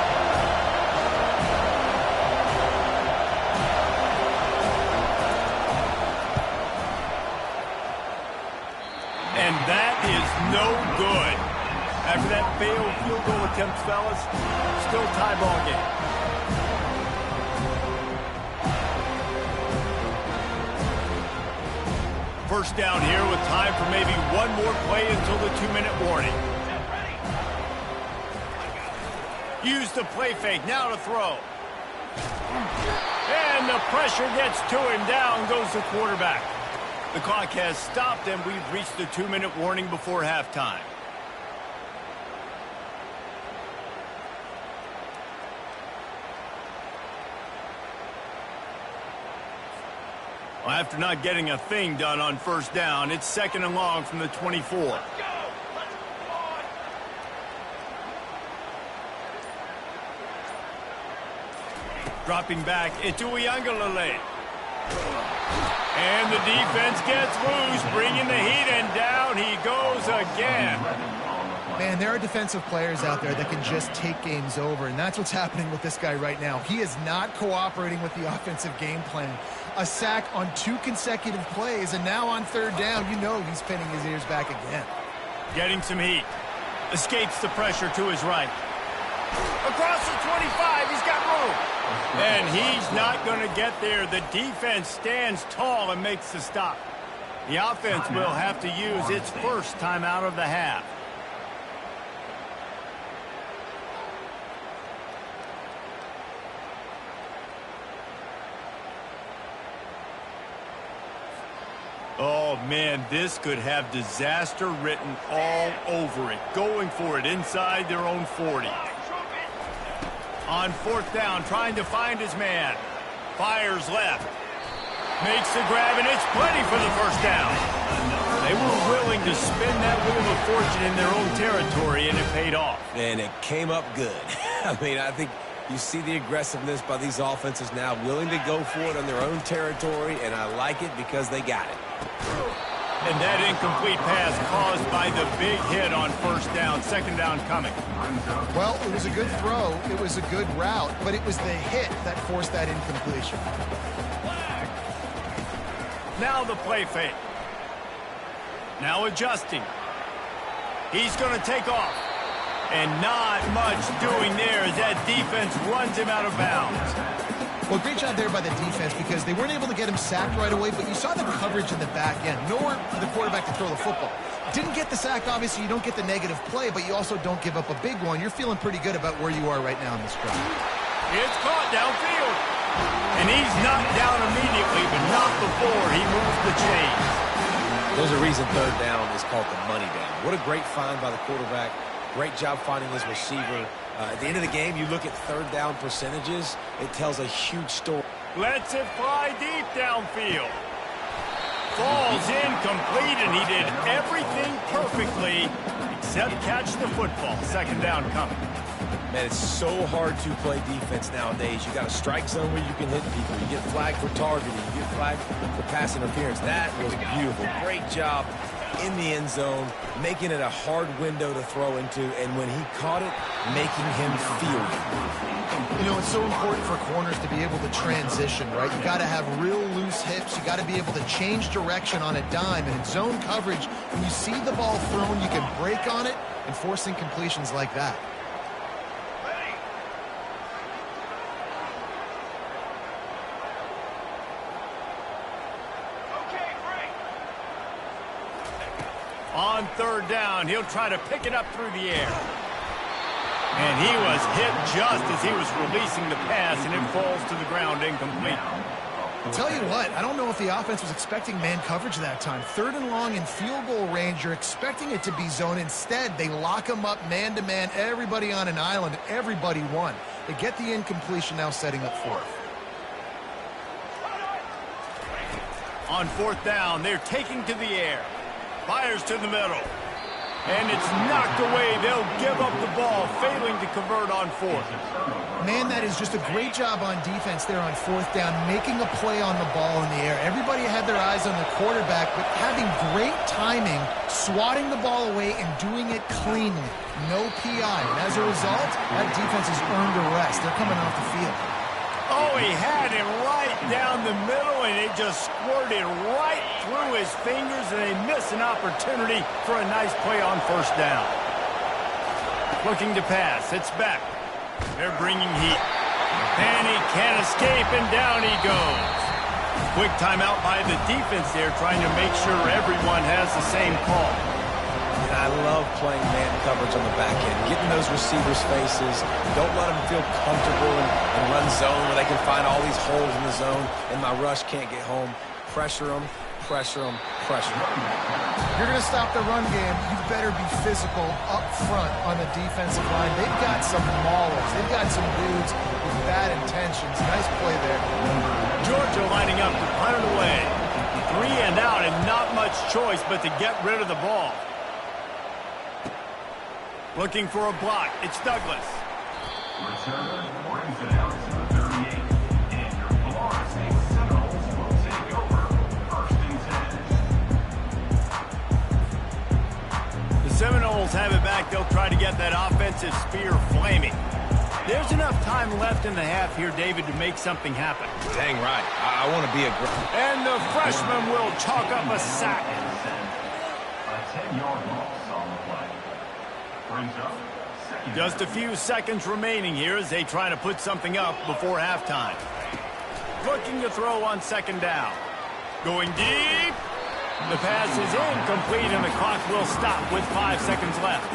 And that is no good. After that failed field goal attempt, fellas, still tie ball game. First down here with time for maybe one more play until the 2-minute warning. Use the play fake, now to throw. And the pressure gets to him, down goes the quarterback. The clock has stopped and we've reached the 2-minute warning before halftime. Well, after not getting a thing done on first down, it's 2nd and long from the 24. Dropping back into Uiagalelei. And the defense gets loose, bringing the heat, and down he goes again. Man, there are defensive players out there that can just take games over, and that's what's happening with this guy right now. He is not cooperating with the offensive game plan. A sack on 2 consecutive plays, and now on 3rd down, you know he's pinning his ears back again. Getting some heat. Escapes the pressure to his right. Across the 25, he's got room. And he's not going to get there. The defense stands tall and makes the stop. The offense will have to use its first timeout of the half. Oh, man, this could have disaster written all over it. Going for it inside their own 40. On 4th down, trying to find his man. Fires left. Makes the grab, and it's plenty for the first down. They were willing to spin that wheel of fortune in their own territory, and it paid off. And it came up good. I mean, I think you see the aggressiveness by these offenses now, willing to go for it on their own territory, and I like it because they got it. And that incomplete pass caused by the big hit on 1st down, 2nd down coming. Well, it was a good throw, it was a good route, but it was the hit that forced that incompletion. Now the play fake. Now adjusting. He's going to take off. And not much doing there as that defense runs him out of bounds. Well, great job there by the defense because they weren't able to get him sacked right away, but you saw the coverage in the back end. Nowhere for the quarterback to throw the football. Didn't get the sack, obviously. You don't get the negative play, but you also don't give up a big one. You're feeling pretty good about where you are right now in this drive. It's caught downfield. And he's knocked down immediately, but not before he moves the chains. There's a reason 3rd down is called the money down. What a great find by the quarterback. Great job finding his receiver. At the end of the game, you look at 3rd down percentages, it tells a huge story. Lets it fly deep downfield. Falls incomplete, and he did everything perfectly except catch the football. 2nd down coming. Man, it's so hard to play defense nowadays. You got a strike zone where you can hit people. You get flagged for targeting. You get flagged for pass interference. That was beautiful. Great job in the end zone, making it a hard window to throw into, and when he caught it, making him feel it. You know, it's so important for corners to be able to transition, right? You got to have real loose hips. You got to be able to change direction on a dime. And in zone coverage, when you see the ball thrown, you can break on it and force incompletions like that. On 3rd down, he'll try to pick it up through the air. And he was hit just as he was releasing the pass, and it falls to the ground incomplete. I'll tell you what, I don't know if the offense was expecting man coverage that time. 3rd and long in field goal range, you're expecting it to be zone. Instead, they lock him up man-to-man, everybody on an island, everybody won. They get the incompletion, now setting up 4th. On 4th down, they're taking to the air. Fires to the middle. And it's knocked away. They'll give up the ball, failing to convert on 4th. Man, that is just a great job on defense there on 4th down, making a play on the ball in the air. Everybody had their eyes on the quarterback, but having great timing, swatting the ball away, and doing it cleanly. No PI. And as a result, that defense has earned a rest. They're coming off the field. Oh, he had him right down the middle, and it just squirted right through his fingers, and they miss an opportunity for a nice play on 1st down. Looking to pass. It's back. They're bringing heat. And he can't escape, and down he goes. Quick timeout by the defense there, trying to make sure everyone has the same call. And I love playing man coverage on the back end, getting those receivers' faces. Don't let them feel comfortable and run zone where they can find all these holes in the zone, and my rush can't get home. Pressure them, pressure them, pressure them. If you're going to stop the run game, you better be physical up front on the defensive line. They've got some maulers. They've got some dudes with bad intentions. Nice play there. Georgia lining up to punt it away. 3 and out, and not much choice but to get rid of the ball. Looking for a block. It's Douglas. Returner brings it out to the 38. Seminoles have it back. They'll try to get that offensive spear flaming. There's enough time left in the half here, David, to make something happen. Dang right. I want to be aggressive. And the freshman will chalk up a sack. A 10-yard loss on the play. Brings up second. Just a few seconds remaining here as they try to put something up before halftime. Looking to throw on second down. Going deep. The pass is incomplete, and the clock will stop with 5 seconds left.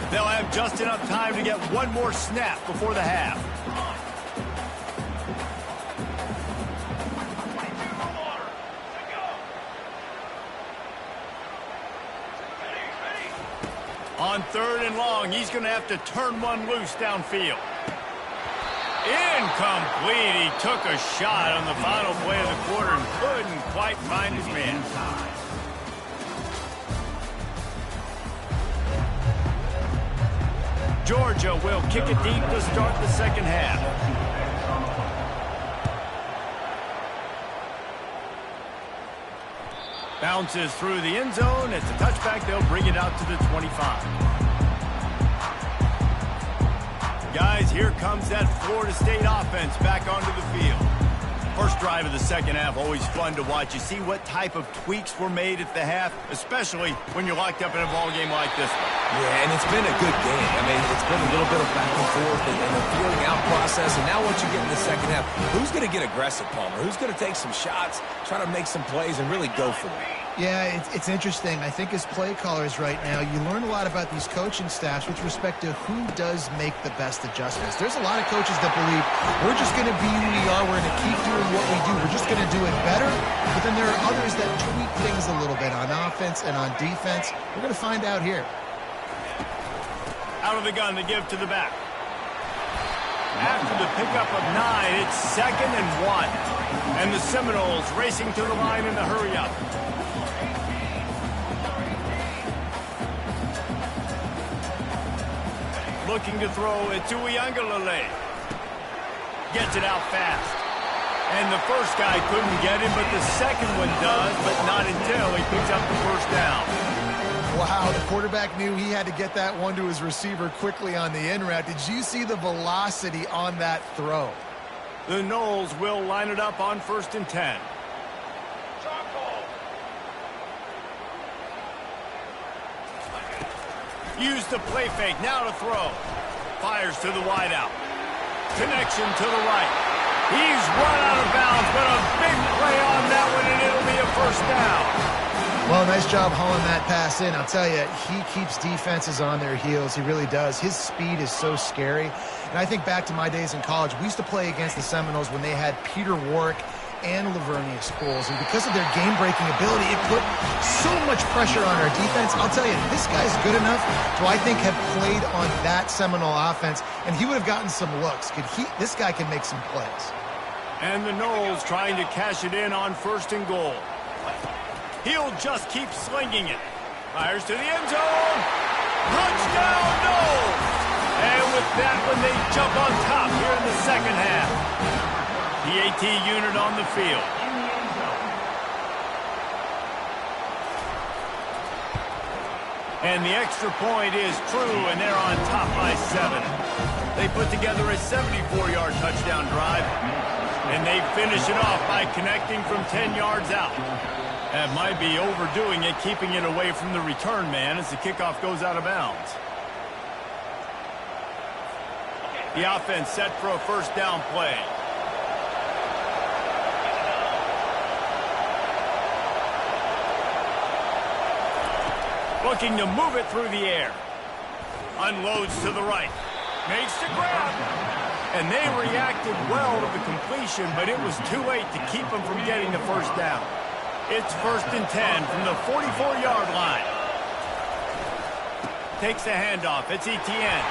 They'll have just enough time to get one more snap before the half. On 3rd and long, he's going to have to turn one loose downfield. Incomplete. He took a shot on the final play of the quarter and couldn't quite find his man. Georgia will kick it deep to start the second half. Bounces through the end zone. It's a touchback. They'll bring it out to the 25. Guys, here comes that Florida State offense back onto the field. First drive of the second half, always fun to watch. You see what type of tweaks were made at the half, especially when you're locked up in a ball game like this one. Yeah, and it's been a good game. I mean, it's been a little bit of back and forth and a feeling out process. And now once you get in the second half, who's going to get aggressive, Palmer? Who's going to take some shots, try to make some plays, and really go for it? Yeah, it's interesting. I think as play callers right now, you learn a lot about these coaching staffs with respect to who does make the best adjustments. There's a lot of coaches that believe we're just going to be who we are. We're going to keep doing what we do. We're just going to do it better. But then there are others that tweak things a little bit on offense and on defense. We're going to find out here. Out of the gun to give to the back. After the pickup of 9, it's 2nd and 1. And the Seminoles racing to the line in the hurry-up. Looking to throw it to Uiagalelei. Gets it out fast. And the first guy couldn't get him, but the second one does, but not until he picks up the first down. Wow, the quarterback knew he had to get that one to his receiver quickly on the in route. Did you see the velocity on that throw? The Noles will line it up on 1st and 10. Use the play fake, now to throw. Fires to the wideout. Connection to the right. He's run out of bounds, but a big play on that one, and it'll be a first down. Well, nice job hauling that pass in. I'll tell you, he keeps defenses on their heels. He really does. His speed is so scary. And I think back to my days in college. We used to play against the Seminoles when they had Peter Warrick and Lavernius Coles. And because of their game-breaking ability, it put so much pressure on our defense. I'll tell you, this guy's good enough to, I think, have played on that Seminole offense, and he would have gotten some looks. This guy can make some plays. And the Noles trying to cash it in on 1st and goal. He'll just keep slinging it. Fires to the end zone. Touchdown, Noles! And with that one, they jump on top here in the second half. The AT unit on the field. And the extra point is true, and they're on top by 7. They put together a 74-yard touchdown drive, and they finish it off by connecting from 10 yards out. That might be overdoing it, keeping it away from the return man as the kickoff goes out of bounds. The offense set for a first down play. Looking to move it through the air. Unloads to the right. Makes the grab. And they reacted well to the completion, but it was too late to keep them from getting the first down. It's 1st and 10 from the 44-yard line. Takes the handoff. It's Etienne.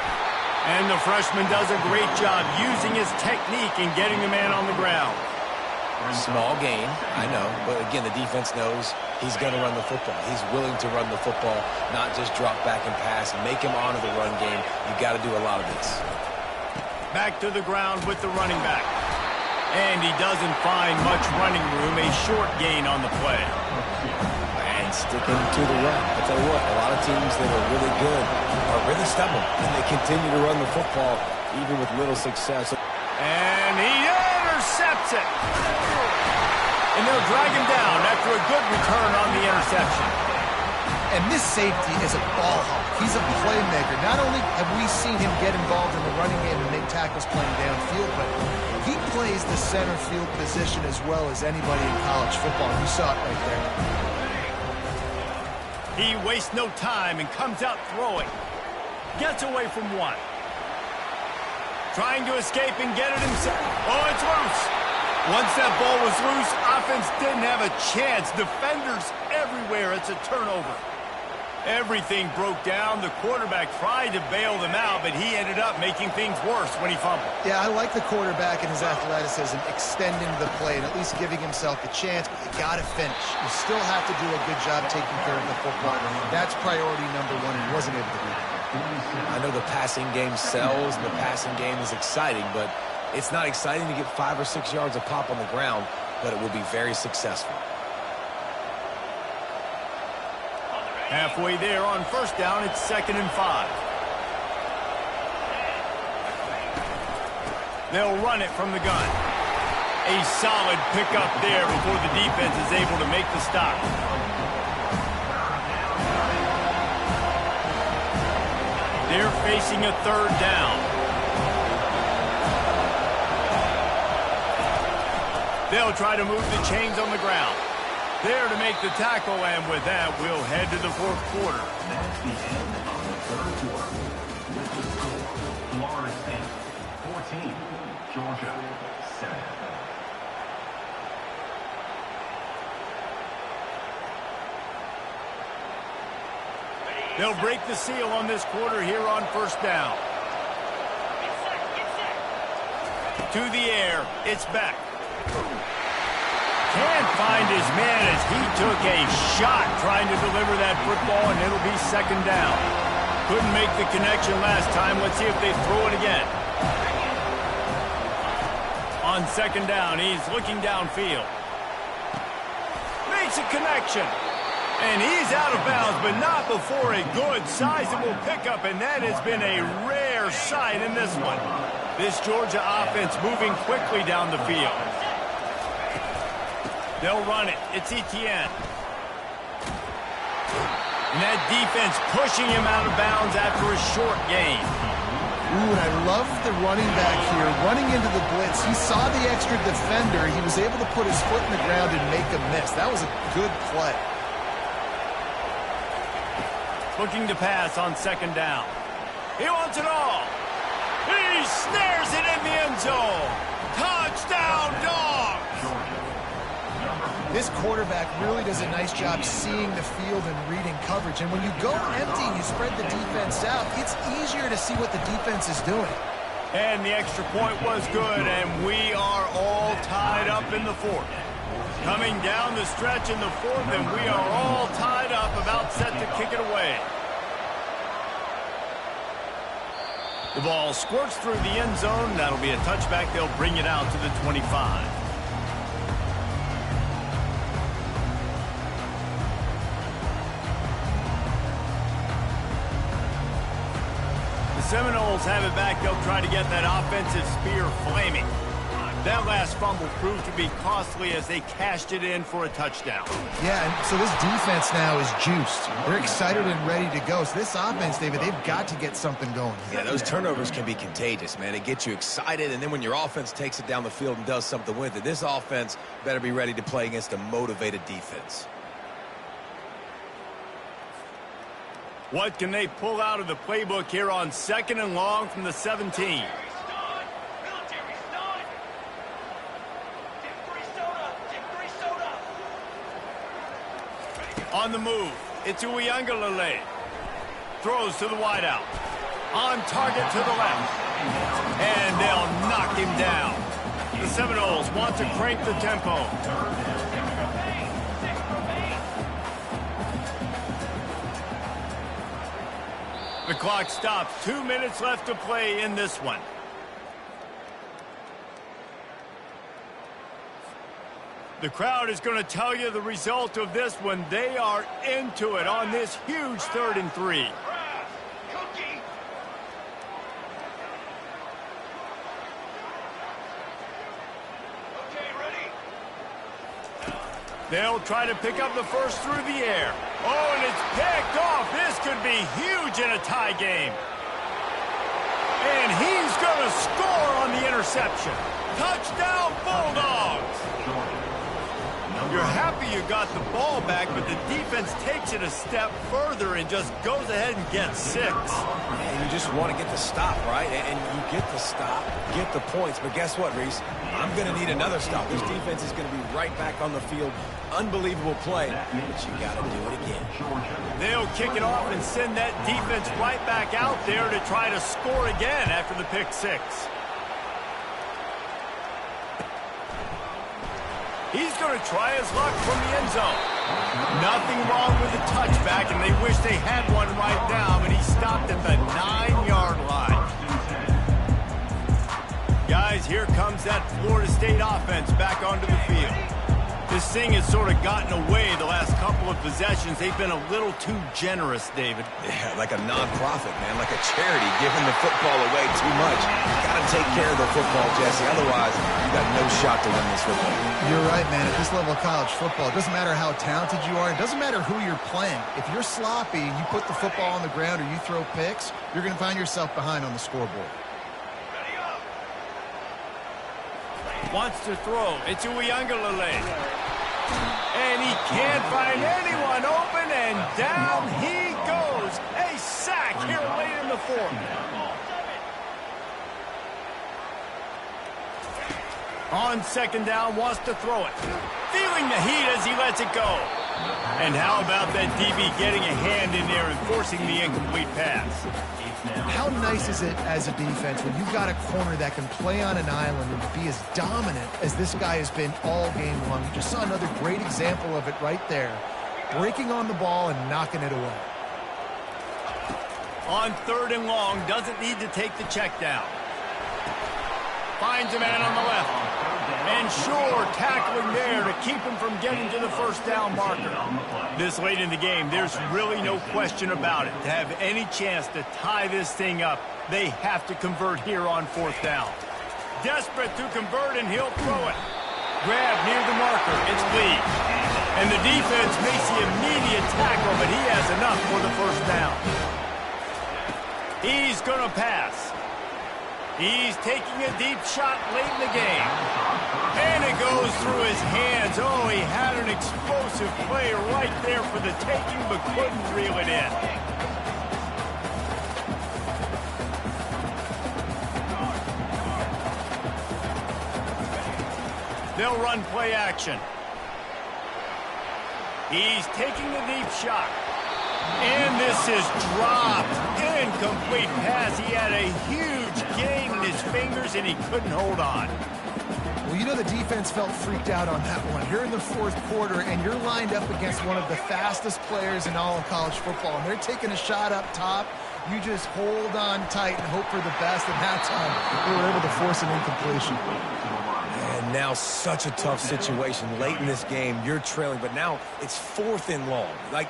And the freshman does a great job using his technique and getting the man on the ground. Small gain, I know, but again, the defense knows he's going to run the football. He's willing to run the football, not just drop back and pass, make him honor the run game. You got to do a lot of this. Back to the ground with the running back. And he doesn't find much running room, a short gain on the play. And and sticking to the run. I'll tell you what, a lot of teams that are really good are really stubborn, and they continue to run the football even with little success. And he intercepts it. And they'll drag him down after a good return on the interception. And this safety is a ball hawk. He's a playmaker. Not only have we seen him get involved in the running game and make tackles playing downfield, but he plays the center field position as well as anybody in college football. You saw it right there. He wastes no time and comes out throwing. Gets away from one. Trying to escape and get it himself. Oh, it's loose. Once that ball was loose, offense didn't have a chance. Defenders everywhere. It's a turnover. Everything broke down. The quarterback tried to bail them out, but he ended up making things worse when he fumbled. Yeah, I like the quarterback and his athleticism, extending the play and at least giving himself a chance, but you got to finish. You still have to do a good job taking care of the football. That's priority number one. He wasn't able to do that. I know the passing game sells and the passing game is exciting, but it's not exciting to get 5 or 6 yards of pop on the ground, but it will be very successful. Halfway there on first down, it's 2nd and 5. They'll run it from the gun. A solid pickup there before the defense is able to make the stop. They're facing a 3rd down. They'll try to move the chains on the ground. There to make the tackle, and with that, we'll head to the 4th quarter. That's the end of the 3rd quarter. With the score, Florida State 14, Georgia 7. They'll break the seal on this quarter here on first down. To the air, it's back. Can't find his man as he took a shot trying to deliver that football, and it'll be 2nd down. Couldn't make the connection last time. Let's see if they throw it again. On 2nd down, he's looking downfield. Makes a connection. And he's out of bounds, but not before a good, sizable pickup, and that has been a rare sight in this one. This Georgia offense moving quickly down the field. They'll run it. It's Etienne. And that defense pushing him out of bounds after a short gain. Ooh, and I love the running back here. Running into the blitz, he saw the extra defender. He was able to put his foot in the ground and make a miss. That was a good play. Looking to pass on 2nd down. He wants it all. He snares it in the end zone. Touchdown, Dogs! This quarterback really does a nice job seeing the field and reading coverage. And when you go empty and you spread the defense out, it's easier to see what the defense is doing. And the extra point was good, and we are all tied up in the 4th. Coming down the stretch in the 4th, and we are all tied up, about set to kick it away. The ball squirts through the end zone. That'll be a touchback. They'll bring it out to the 25. The Seminoles have it back. They'll try to get that offensive spear flaming. That last fumble proved to be costly as they cashed it in for a touchdown. Yeah, and so this defense now is juiced. They're excited and ready to go. So this offense, David, they've got to get something going. Yeah, those turnovers can be contagious, man. It gets you excited, and then when your offense takes it down the field and does something with it, this offense better be ready to play against a motivated defense. What can they pull out of the playbook here on 2nd and long from the 17? On the move, it's Uiagalelei. Throws to the wideout. On target to the left. And they'll knock him down. The Seminoles want to crank the tempo. The clock stops. 2 minutes left to play in this one. The crowd is going to tell you the result of this when they are into it on this huge 3rd and 3. They'll try to pick up the first through the air. Oh, and it's picked off. This could be huge in a tie game. And he's going to score on the interception. Touchdown, Bulldogs! You're happy you got the ball back, but the defense takes it a step further and just goes ahead and gets 6. And you just want to get the stop, right? And you get the stop, get the points. But guess what, Reese? I'm going to need another stop. This defense is going to be right back on the field. Unbelievable play, but you got to do it again. They'll kick it off and send that defense right back out there to try to score again after the pick 6. He's going to try his luck from the end zone. Nothing wrong with the touchback, and they wish they had one right now, but he stopped at the 9-yard line. Guys, here comes that Florida State offense back onto the field. This thing has sort of gotten away the last couple of possessions. They've been a little too generous, David. Yeah, like a nonprofit, man, like a charity, giving the football away too much. You got to take care of the football, Jesse. Otherwise, you got no shot to win this football. You're right, man. At this level of college football, it doesn't matter how talented you are. It doesn't matter who you're playing. If you're sloppy and you put the football on the ground or you throw picks, you're going to find yourself behind on the scoreboard. Wants to throw. It's Uiagalelei. And he can't find anyone open, and down he goes. A sack here late in the 4th. On 2nd down, wants to throw it. Feeling the heat as he lets it go. And how about that DB getting a hand in there and forcing the incomplete pass? How nice is it as a defense when you've got a corner that can play on an island and be as dominant as this guy has been all game long? You just saw another great example of it right there. Breaking on the ball and knocking it away. On 3rd and long, doesn't need to take the check down. Finds a man on the left. And sure, tackling there to keep him from getting to the 1st down marker. This late in the game, there's really no question about it. To have any chance to tie this thing up, they have to convert here on 4th down. Desperate to convert, and he'll throw it. Grab near the marker. It's Lee. And the defense makes the immediate tackle, but he has enough for the 1st down. He's going to pass. He's taking a deep shot late in the game. And it goes through his hands. Oh, he had an explosive play right there for the taking, but couldn't reel it in. They'll run play action. He's taking the deep shot. And this is dropped. Incomplete pass. He had a huge gain in his fingers, and he couldn't hold on. Well, you know the defense felt freaked out on that one. You're in the 4th quarter, and you're lined up against one of the fastest players in all of college football, and they're taking a shot up top. You just hold on tight and hope for the best, and that time they were able to force an incompletion. And now such a tough situation. Late in this game, you're trailing, but now it's 4th and long. Like,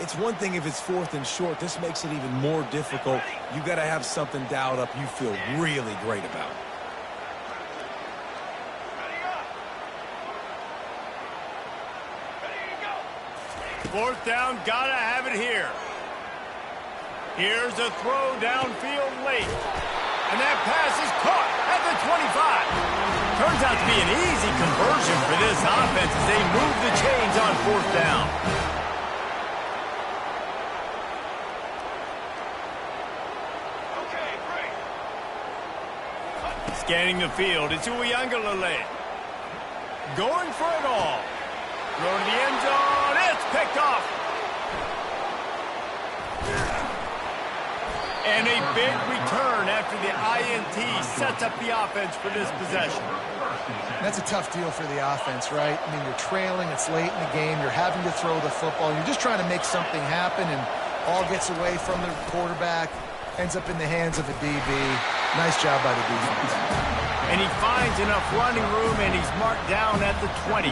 it's one thing if it's 4th and short. This makes it even more difficult. You got to have something dialed up you feel really great about. 4th down, gotta have it here. Here's a throw downfield late. And that pass is caught at the 25. Turns out to be an easy conversion for this offense as they move the chains on 4th down. Scanning the field, it's Uiagalelei. Going for it all. Throw to the end zone, it's picked off. And a big return after the INT sets up the offense for this possession. That's a tough deal for the offense, right? I mean, you're trailing, it's late in the game, you're having to throw the football, you're just trying to make something happen, and all gets away from the quarterback, ends up in the hands of a DB. Nice job by the defense. And he finds enough running room, and he's marked down at the 20.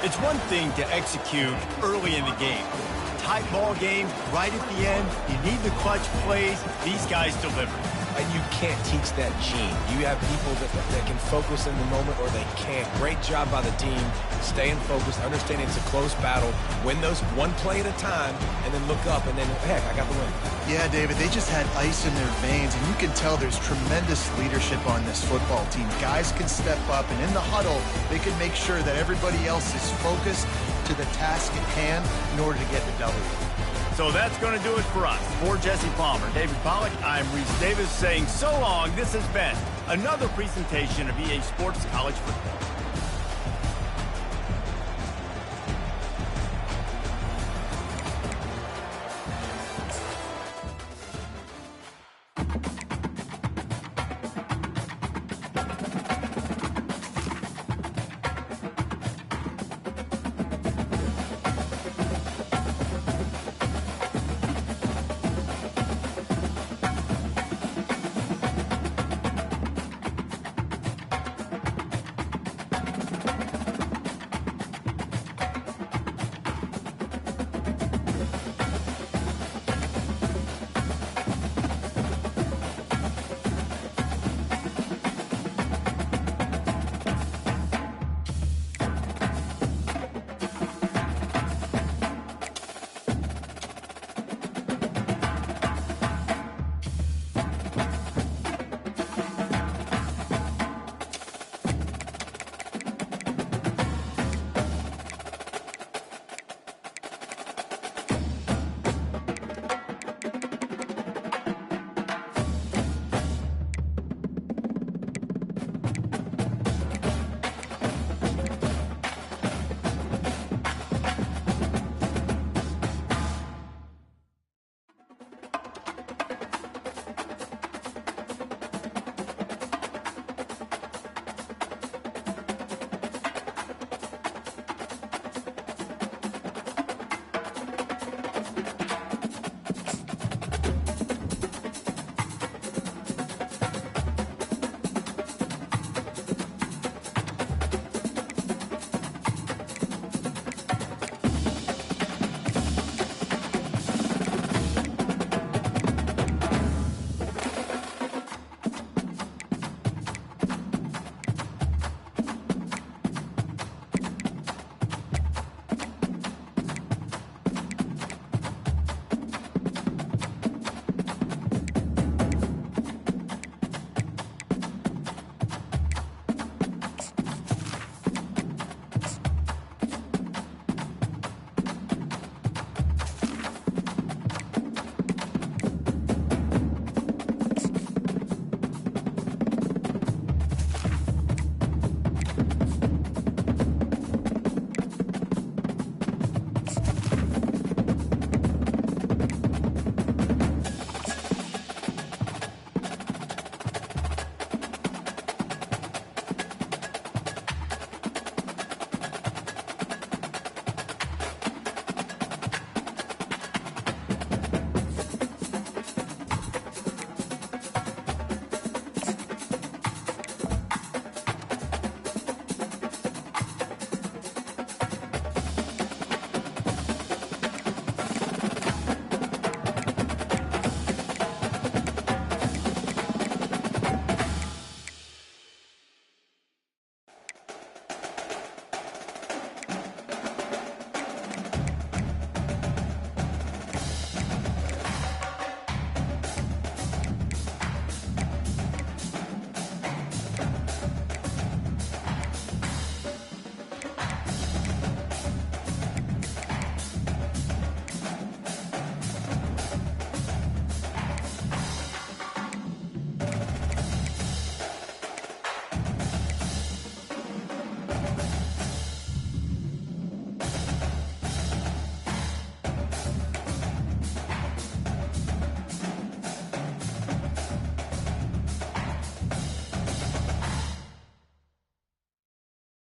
It's one thing to execute early in the game. Tight ball game, right at the end, you need the clutch plays. These guys deliver. And you can't teach that gene. You have people that can focus in the moment or they can't. Great job by the team, staying focused, understanding it's a close battle, win those one play at a time, and then look up, and then, heck, I got the win. Yeah, David, they just had ice in their veins, and you can tell there's tremendous leadership on this football team. Guys can step up, and in the huddle, they can make sure that everybody else is focused to the task at hand in order to get the W. So that's going to do it for us. For Jesse Palmer, David Pollack, I'm Reese Davis saying so long. This has been another presentation of EA Sports College Football.